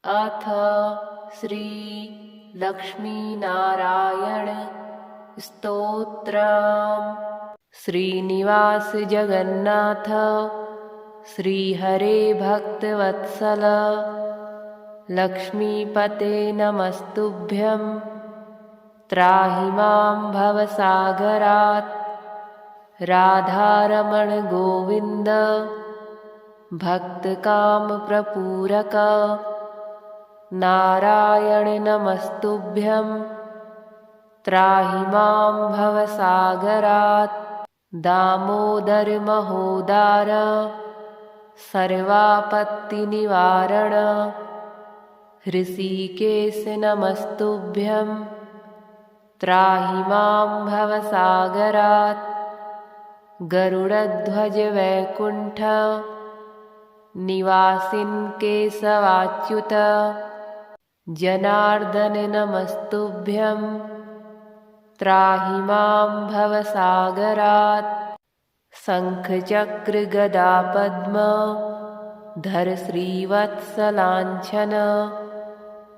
अथ श्री लक्ष्मीनारायण स्तोत्रम्। श्रीनिवास जगन्नाथ श्रीहरे भक्तवत्सल लक्ष्मीपते नमस्तुभ्यं। त्राहि मां भवसागरात् राधारमण गोविन्द भक्तकामप्रपूरक। नारायण नमस्तुभ्यं। त्राहि मां भवसागरात् दामोदर महोदार सर्वापत्तिनिवारण। हृषीकेश नमस्तुभ्यं। त्राहि मां भवसागरात् गरुडध्वज वैकुण्ठ निवासिन् केशवाच्युत। जनार्दन नमस्तुभ्यं। त्राहि मां भवसागरात् शङ्खचक्र गदा पद्म धर श्रीवत्सलाञ्छन।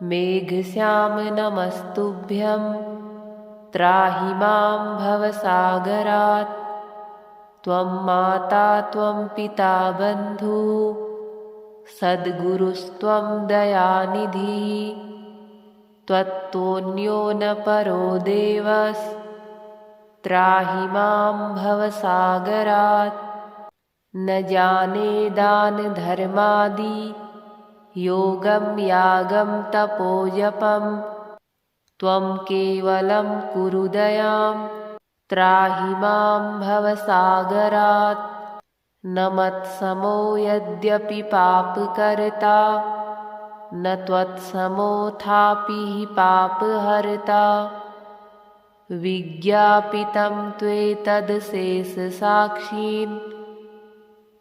मेघश्याम नमस्तुभ्यं। त्राहि मां भवसागरात् त्वं माता त्वं पिता बन्धुः सद्गुरुस्त्वं दयानिधिः। त्वत्तोऽन्यो न परो देवस्त्राहि मां भवसागरात्। न जाने दानधर्मादि योगं यागं तपोजपं। त्वं केवलं कुरु दयां त्राहि मां भवसागरात्। न मत्समो यद्यपि पापकर्ता न त्वत्समोऽथापि हि पापहर्ता। विज्ञापितं त्वेतदशेषसाक्षीन्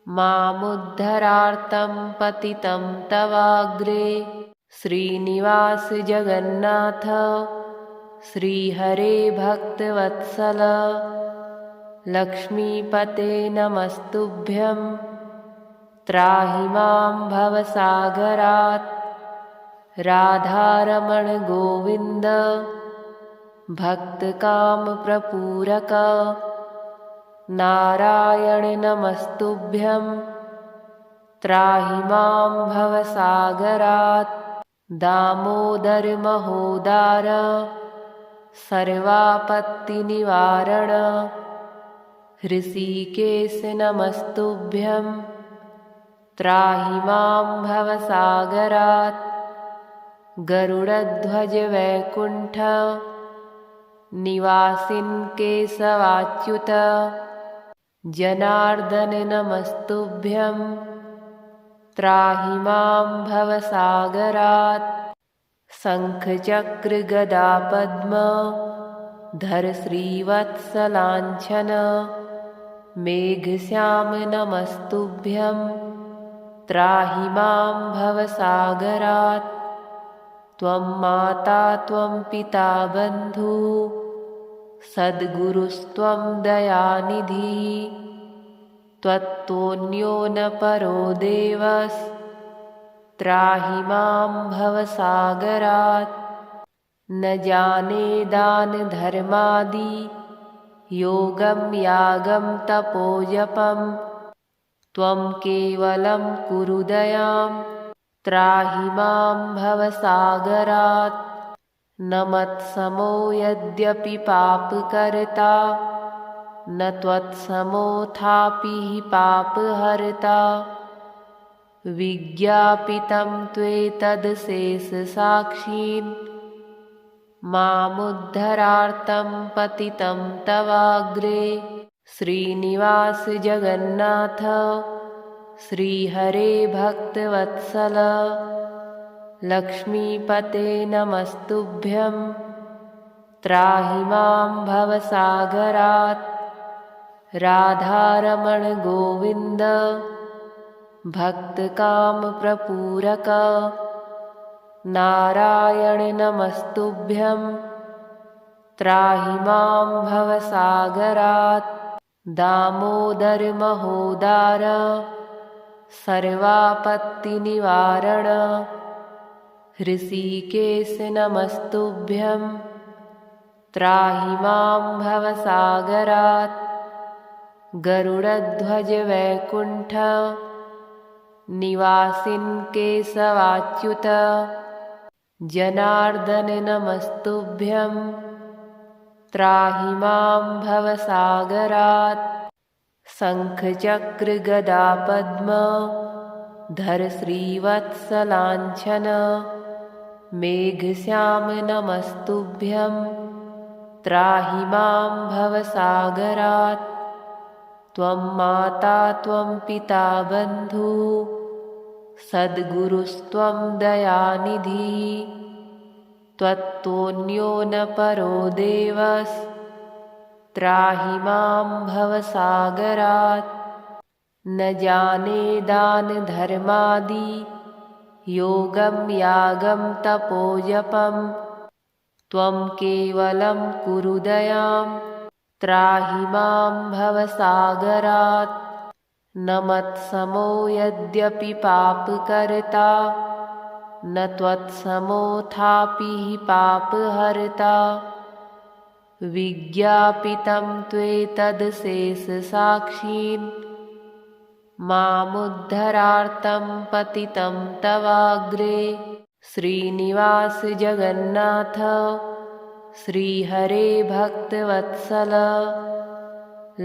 मामुद्धरार्तं पतितं तवाग्रे। श्रीनिवास जगन्नाथ श्रीहरे भक्तवत्सल लक्ष्मीपते नमस्तुभ्यं। त्राहि मां भवसागरात् राधारमण गोविन्द भक्तकामप्रपूरक। नारायण नमस्तुभ्यं। त्राहि मां भवसागरात् दामोदर महोदार सर्वापत्तिनिवारण। हृषीकेश नमस्तुभ्यं। त्राहि मां भवसागरात् गरुडध्वज वैकुण्ठ निवासिन् केशवाच्युत। जनार्दन नमस्तुभ्यं। त्राहि मां भवसागरात् शङ्खचक्र गदा पद्म धर श्रीवत्सलाञ्छन। मेघश्याम नमस्तुभ्यं। त्राहि मां भवसागरात् त्वं माता त्वं पिता बन्धुः सद्गुरुस्त्वं दयानिधिः। त्वत्तोऽन्यो न परो देवस्त्राहि मां भवसागरात्। न जाने दानधर्मादि योगं यागं तपोजपं। त्वं केवलं कुरु दयां त्राहि मां भवसागरात्। न मत्समो यद्यपि पापकर्ता न त्वत्समोऽथापि हि पापहर्ता। विज्ञापितं त्वेतदशेषसाक्षीन् मामुद्धरार्तं पतितं तवाग्रे। श्रीनिवास जगन्नाथ श्रीहरे भक्तवत्सल लक्ष्मीपते नमस्तुभ्यं। त्राहि मां भवसागरात् राधारमण गोविन्द भक्तकामप्रपूरक। नारायण नमस्तुभ्यं। त्राहि मां भवसागरात् दामोदर महोदार सर्वापत्तिनिवारण। हृषीकेश नमस्तुभ्यं त्राहि मां भवसागरात् गरुडध्वज वैकुण्ठ निवासिन् केशवाच्युत जनार्दन नमस्तुभ्यं त्राहि मां भवसागरात् शङ्खचक्र गदा पद्म धर श्रीवत्सलाञ्छन मेघश्याम नमस्तुभ्यं त्राहि मां भवसागरात् त्वं माता त्वं पिता बन्धुः सद्गुरुस्त्वं दयानिधिः त्वत्तोऽन्यो न परो देवस्त्राहि मां भवसागरात् न जाने दानधर्मादि योगं यागं तपोजपं त्वं केवलं कुरु दयां त्राहि मां भवसागरात् न मत्समो यद्यपि पापकर्ता न त्वत्समोऽथापि हि पापहर्ता विज्ञापितं त्वेतदशेषसाक्षीन् मामुद्धरार्तं पतितं तवाग्रे श्रीनिवास जगन्नाथ श्रीहरे भक्तवत्सल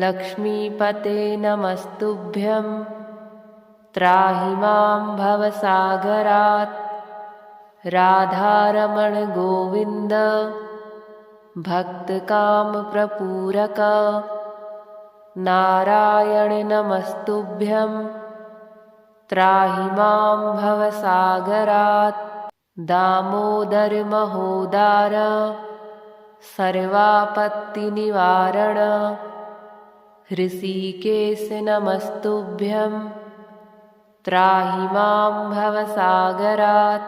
लक्ष्मीपते नमस्तुभ्यं त्राहि मां भवसागरात् राधारमण गोविन्द भक्तकामप्रपूरक नारायण नमस्तुभ्यं त्राहि मां भवसागरात् दामोदर महोदार सर्वापत्तिनिवारण हृषीकेश नमस्तुभ्यं त्राहि मां भवसागरात्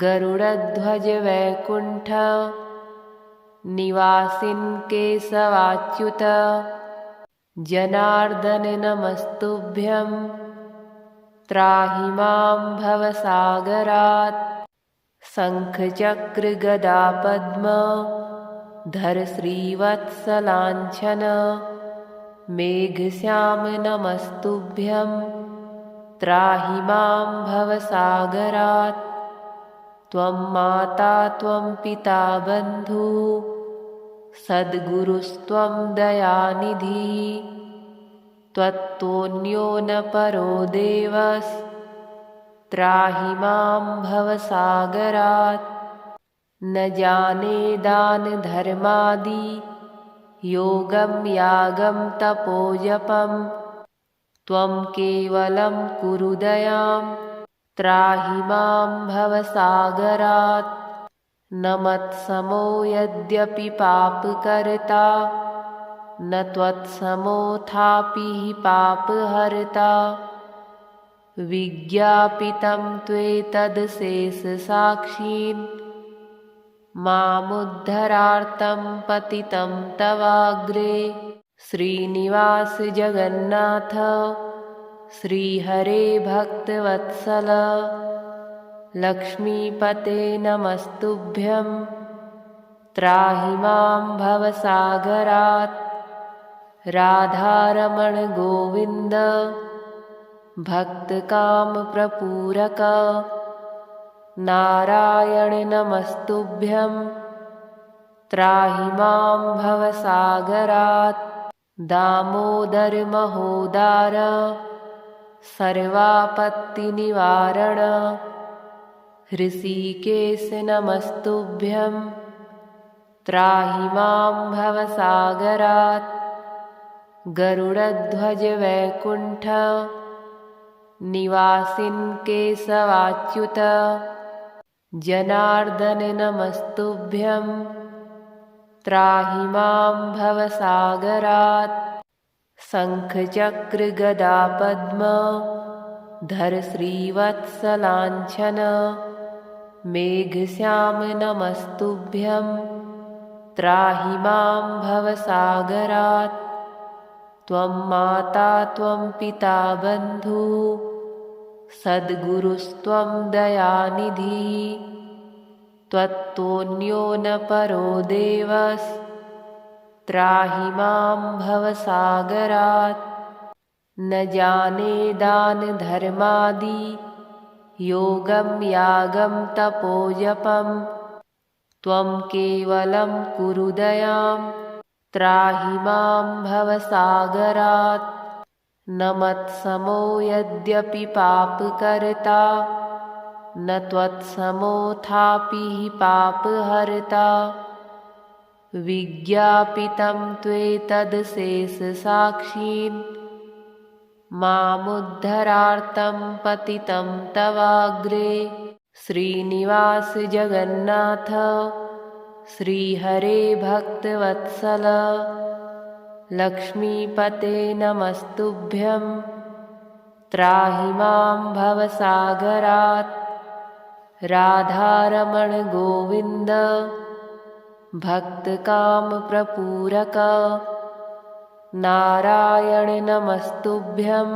गरुडध्वज वैकुण्ठ निवासिन् केशवाच्युत जनार्दन नमस्तुभ्यं त्राहि मां भवसागरात् शङ्खचक्र गदा पद्म धर श्रीवत्सलाञ्छन मेघश्याम नमस्तुभ्यं त्राहि मां भवसागरात् त्वं माता त्वं पिता बन्धुः सद्गुरुस्त्वं दयानिधिः त्वत्तोऽन्यो न परो देवस्त्राहि मां भवसागरात् न जाने दानधर्मादि योगं यागं तपोजपं त्वं केवलं कुरु दयां त्राहि मां भवसागरात् न मत्समो यद्यपि पापकर्ता न त्वत्समोऽथापि हि पापहर्ता विज्ञापितं त्वेतदशेषसाक्षीन् मामुद्धरार्तं पतितं तवाग्रे श्रीनिवास जगन्नाथ श्रीहरे भक्तवत्सल लक्ष्मीपते नमस्तुभ्यं त्राहि मां भवसागरात् राधारमण गोविन्द भक्तकामप्रपूरक नारायण नमस्तुभ्यं त्राहि मां भवसागरात् दामोदर महोदार सर्वापत्तिनिवारण हृषीकेश नमस्तुभ्यं त्राहि मां भवसागरात् गरुडध्वज वैकुण्ठ निवासिन् केशवाच्युत जनार्दन नमस्तुभ्यं त्राहि मां भवसागरात् शङ्खचक्र गदा पद्म धर श्रीवत्सलाञ्छन मेघश्याम नमस्तुभ्यं त्राहि मां भवसागरात् त्वं माता त्वं पिता बन्धुः सद्गुरुस्त्वं दयानिधिः त्वत्तोऽन्यो न परो देवस्त्राहि मां भवसागरात्। न जाने दानधर्मादि योगं यागं तपोजपं त्वं केवलं कुरु दयां त्राहि मां भवसागरात्। न मत्समो यद्यपि पापकर्ता न त्वत्समोऽथापि हि पापहर्ता। विज्ञापितं त्वेतदशेषसाक्षीन् मामुद्धरार्तं पतितं तवाग्रे। श्रीनिवास जगन्नाथ श्रीहरे भक्तवत्सल लक्ष्मीपते नमस्तुभ्यं त्राहि मां भवसागरात्। राधारमण गोविन्द भक्तकामप्रपूरक नारायण नमस्तुभ्यं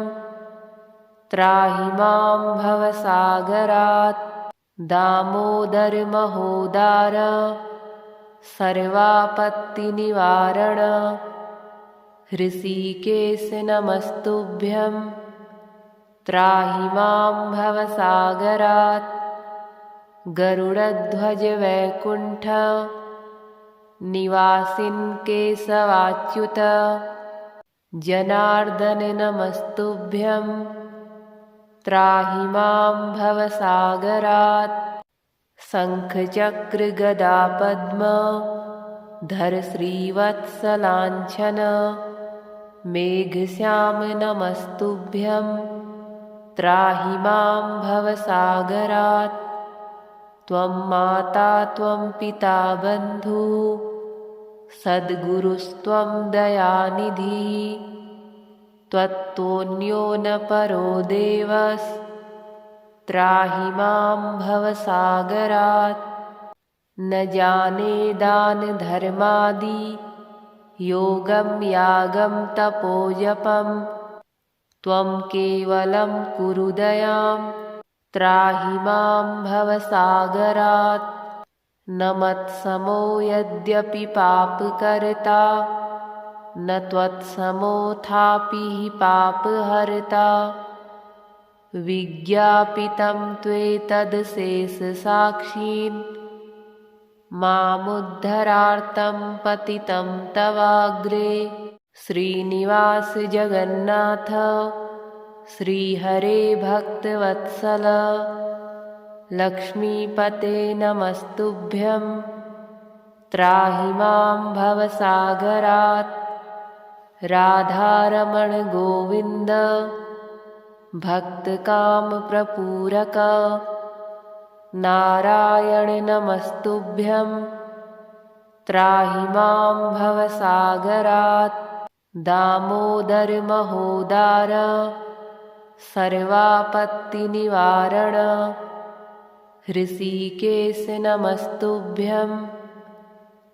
त्राहि मां भवसागरात्। दामोदर महोदार सर्वापत्तिनिवारण हृषीकेश नमस्तुभ्यं त्राहि मां भवसागरात्। गरुडध्वज वैकुण्ठ निवासिन् केशवाच्युत जनार्दन नमस्तुभ्यं त्राहि मां भवसागरात्। शङ्खचक्र गदा पद्म धर श्रीवत्सलाञ्छन मेघश्याम नमस्तुभ्यं त्राहि मां भवसागरात्। त्वं माता त्वं पिता बन्धुः सद्गुरुस्त्वं दयानिधिः त्वत्तोऽन्यो न परो देवस्त्राहि मां भवसागरात्। न जाने दानधर्मादि योगं यागं तपोजपं त्वं केवलं कुरु दयां त्राहि मां भवसागरात्। न मत्समो यद्यपि पापकर्ता न त्वत्समोऽथापि हि पापहर्ता। विज्ञापितं त्वेतदशेषसाक्षीन् मामुद्धरार्तं पतितं तवाग्रे। श्रीनिवास जगन्नाथ श्रीहरे भक्तवत्सल लक्ष्मीपते नमस्तुभ्यं त्राहि मां भवसागरात्। राधारमण गोविन्द भक्तकामप्रपूरक नारायण नमस्तुभ्यं त्राहि मां भवसागरात्। दामोदर महोदार सर्वापत्तिनिवारण हृषीकेश नमस्तुभ्यं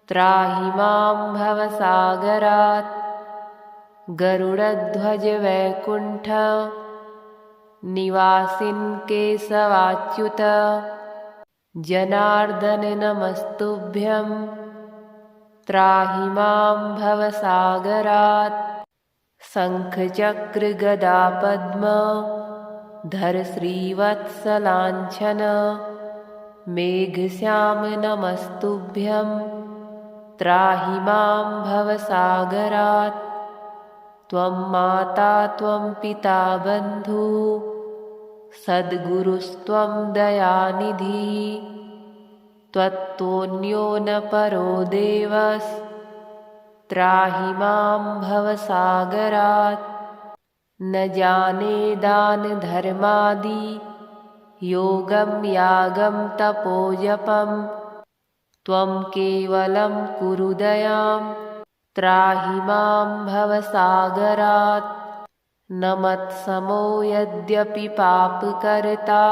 त्राहि मां भवसागरात्। गरुडध्वज वैकुण्ठ निवासिन् केशवाच्युत जनार्दन नमस्तुभ्यं त्राहि मां भवसागरात्। शङ्खचक्र गदा पद्म धर श्रीवत्सलाञ्छन मेघश्याम नमस्तुभ्यं त्राहि मां भवसागरात्। त्वं माता त्वं पिता बन्धुः सद्गुरुस्त्वं दयानिधिः त्वत्तोऽन्यो न परो देवस्त्राहि मां भवसागरात्। न जाने दानधर्मादि योगं यागं तपोजपं त्वं केवलं कुरु दयां त्राहि मां भवसागरात्। न मत्समो यद्यपि पापकर्ता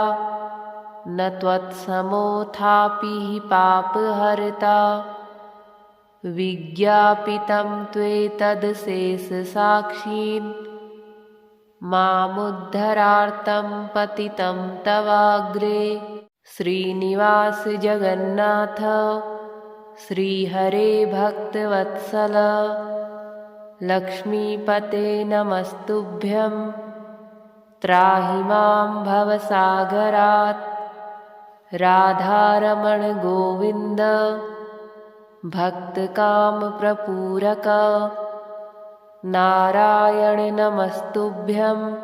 न त्वत्समोऽथापि हि पापहर्ता। विज्ञापितं त्वेतदशेषसाक्षीन् मामुद्धरार्तं पतितं तवाग्रे। श्रीनिवास जगन्नाथ श्रीहरे भक्तवत्सल लक्ष्मीपते नमस्तुभ्यं। त्राहि मां भवसागरात्। राधारमण गोविन्द भक्तकामप्रपूरक नारायण नमस्तुभ्यं।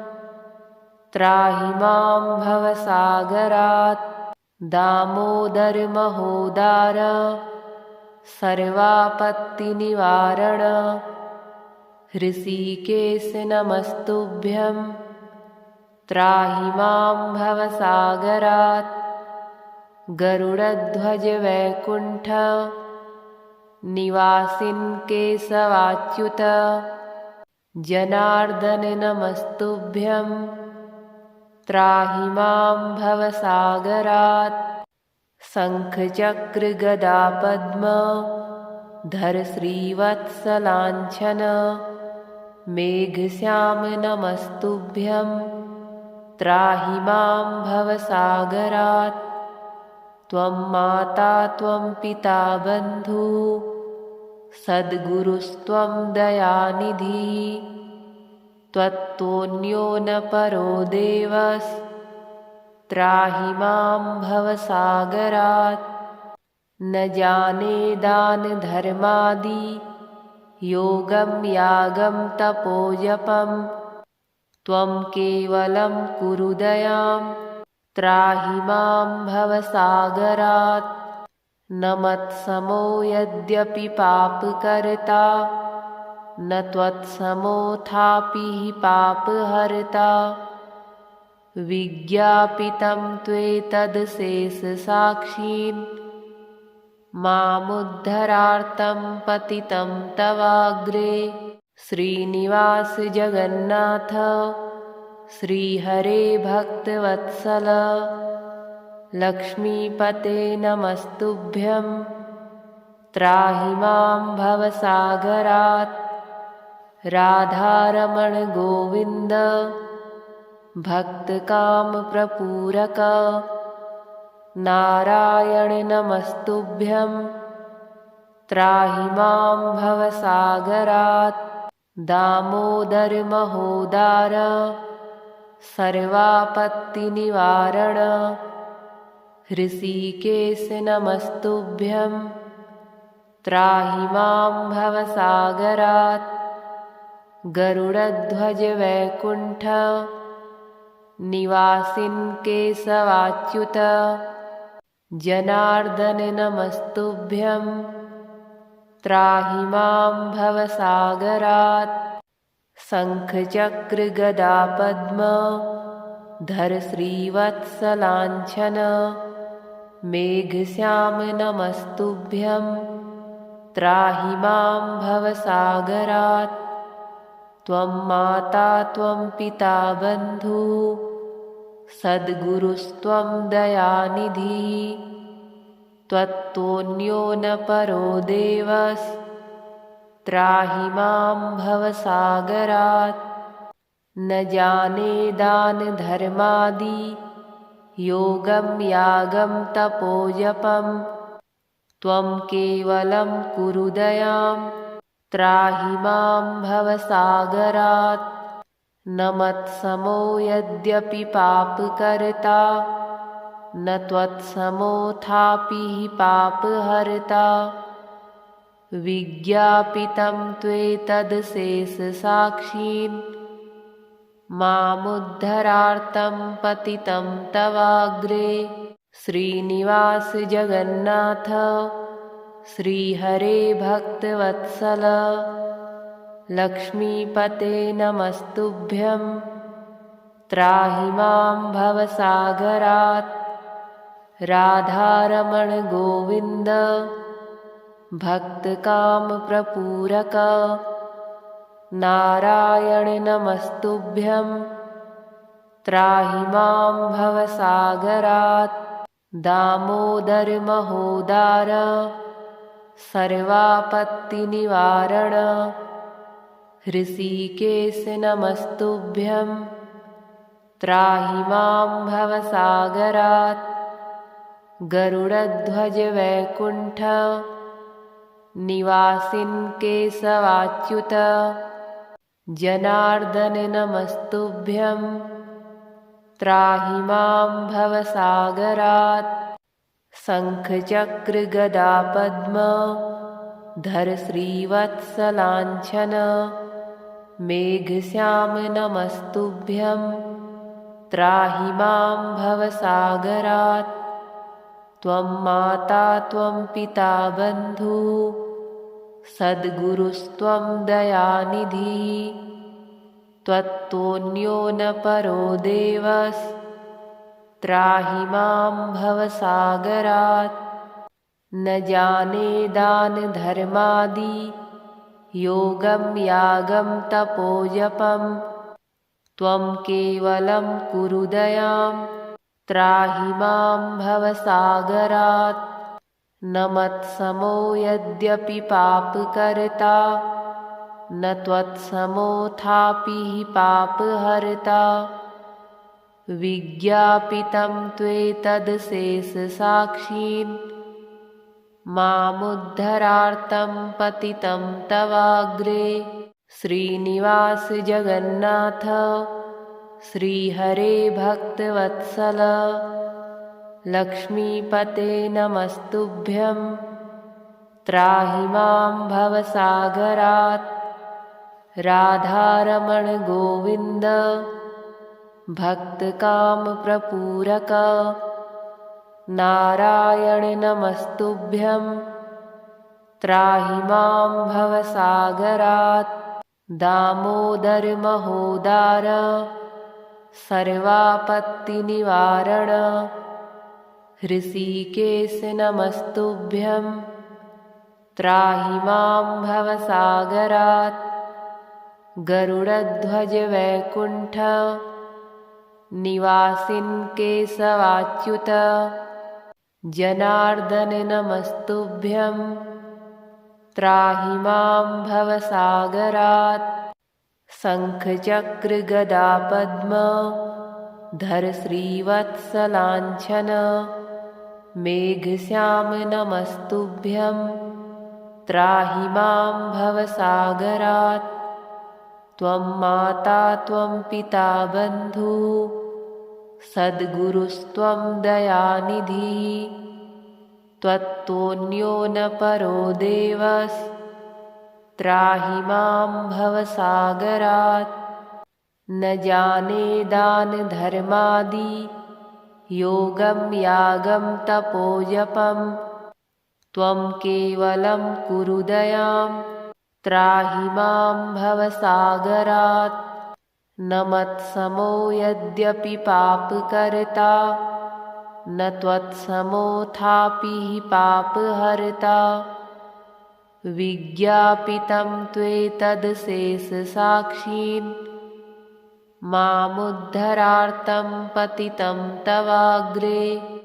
त्राहि मां भवसागरात्। दामोदर महोदार सर्वापत्तिनिवारण हृषीकेश नमस्तुभ्यं। त्राहि मां भवसागरात्। गरुडध्वज वैकुण्ठ निवासिन् केशवाच्युत जनार्दन नमस्तुभ्यं। त्राहि मां भवसागरात्। शङ्खचक्र गदा पद्म धर श्रीवत्सलाञ्छन मेघश्याम नमस्तुभ्यं। त्राहि मां भवसागरात्। त्वं माता त्वं पिता बन्धुः सद्गुरुस्त्वं दयानिधिः। त्वत्तोऽन्यो न परो देवस्। त्राहि मां भवसागरात्। न जाने दानधर्मादि योगं यागं तपोजपं। त्वं केवलं कुरु दयां। त्राहि मां भवसागरात्। न मत्समो यद्यपि पापकर्ता न त्वत्समोऽथापि हि पापहर्ता। विज्ञापितं त्वेतदशेषसाक्षीन् मामुद्धरार्तं पतितं तवाग्रे। श्रीनिवास जगन्नाथ श्रीहरे भक्तवत्सल लक्ष्मीपते नमस्तुभ्यं। त्राहि मां भवसागरात्। राधारमण गोविन्द भक्तकामप्रपूरक नारायण नमस्तुभ्यं। त्राहि मां भवसागरात्। दामोदर महोदार सर्वापत्तिनिवारण हृषीकेश नमस्तुभ्यं। त्राहि मां भवसागरात्। गरुडध्वज वैकुण्ठ निवासिन् केशवाच्युत जनार्दन नमस्तुभ्यं। त्राहि मां भवसागरात्। शङ्खचक्र गदा पद्म धर श्रीवत्सलाञ्छन मेघश्याम नमस्तुभ्यं। त्राहि मां भवसागरात्। त्वं माता त्वं पिता बन्धुः सद्गुरुस्त्वं दयानिधिः। त्वत्तोऽन्यो न परो देवस्। त्राहि मां भवसागरात्। न जाने दानधर्मादि योगं यागं तपोजपं। त्वं केवलं कुरु दयां। त्राहि मां भवसागरात्। न मत्समो यद्यपि पापकर्ता न त्वत्समोऽथापि हि पापहर्ता। विज्ञापितं त्वेतदशेषसाक्षीन् मामुद्धरार्तं पतितं तवाग्रे। श्रीनिवास जगन्नाथ श्रीहरे भक्तवत्सल लक्ष्मीपते नमस्तुभ्यं। त्राहि मां भवसागरात्। राधारमण गोविन्द भक्तकामप्रपूरक नारायण नमस्तुभ्यं। त्राहि मां भवसागरात्। दामोदर महोदार सर्वापत्तिनिवारण ऋषिकेश नमस्तुभ्यं त्राहि मां भवसागरात् गरुडध्वज वैकुण्ठ निवासिन् केशवाच्युत जनार्दन नमस्तुभ्यं त्राहि मां भवसागरात् शङ्खचक्रगदापद्म धर श्रीवत्सलाञ्छन मेघश्याम नमस्तुभ्यं त्राहि मां भवसागरात् त्वं माता त्वं पिता बन्धुः सद्गुरुस्त्वं दयानिधिः त्वत्तोऽन्यो न परो देवस्त्राहि मां भवसागरात् न जाने दानधर्मादि योगं यागं तपोजपं त्वं केवलं कुरु दयां त्राहि मां भवसागरात् न मत्समो यद्यपि पापकर्ता न त्वत्समोऽथापि हि पापहर्ता विज्ञापितं त्वेतदशेषसाक्षीन् मामुद्धरार्तं पतितं तवाग्रे श्रीनिवास जगन्नाथ श्रीहरे भक्तवत्सल लक्ष्मीपते नमस्तुभ्यं त्राहि मां भवसागरात् राधारमण गोविन्द भक्तकामप्रपूरक नारायण नमस्तुभ्यं त्राहि मां भवसागरात् दामोदर महोदार सर्वापत्तिनिवारण ऋषिकेश नमस्तुभ्यं त्राहि मां भवसागरात् गरुडध्वज वैकुण्ठ निवासिन् केशवाच्युत जनार्दन नमस्तुभ्यं त्राहि मां भवसागरात् शङ्खचक्रगदापद्म धर श्रीवत्सलाञ्छन मेघश्याम नमस्तुभ्यं त्राहि मां भवसागरात् त्वं माता त्वं पिता बन्धुः सद्गुरुस्त्वं दयानिधिः त्वत्तोऽन्यो न परो देवस्त्राहि मां भवसागरात् न जाने दानधर्मादि योगं यागं तपोजपं त्वं केवलं कुरु दयां त्राहि मां भवसागरात् न मत्समो यद्यपि पापकर्ता न त्वत्समोऽथापि हि पापहर्ता विज्ञापितं त्वेतदशेषसाक्षीन् मामुद्धरार्तं पतितं तवाग्रे